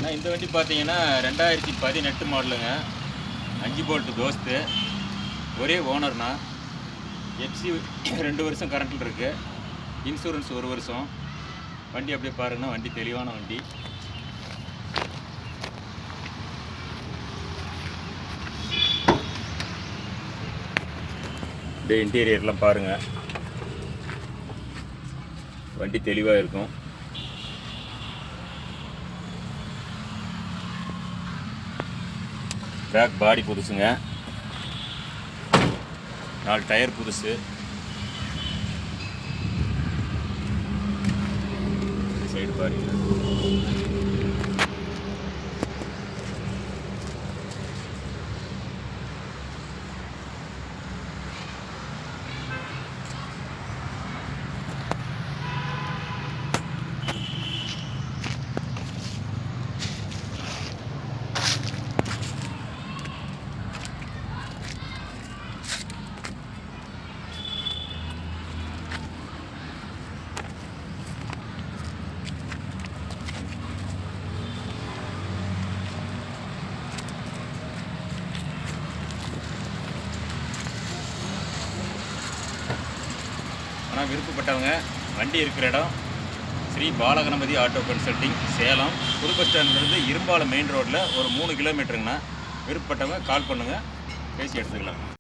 நான் இந்த வண்டி பார்த்தீங்கன்னா 2018 மாடலுங்க. 5 போல்ட்டு தோஸ்து. ஒரே ஓனர்னா. எஃப்சி 2 வருஷம் கரண்ட்டில் இருக்குது. இன்சூரன்ஸ் 1 வருஷம். வண்டி அப்படியே பாருங்கன்னா வண்டி தெளிவான வண்டி. இந்த இன்டீரியர்லாம் பாருங்கள், வண்டி தெளிவாக இருக்கும். பேக் பாடி புதுசுங்க, 4 டயர் புதுசு. சைடு பாருங்க. ஆனால் விருப்பப்பட்டவங்க வண்டி இருக்கிற இடம் ஸ்ரீ பாலகணபதி ஆட்டோ கன்சல்டிங், சேலம். புது பஸ் ஸ்டாண்ட்லேருந்து இரும்பாலம் மெயின் ரோட்டில் ஒரு 3 கிலோமீட்டருங்கண்ணா. விருப்பப்பட்டவங்க கால் பண்ணுங்கள், பேசி எடுத்துக்கலாம்.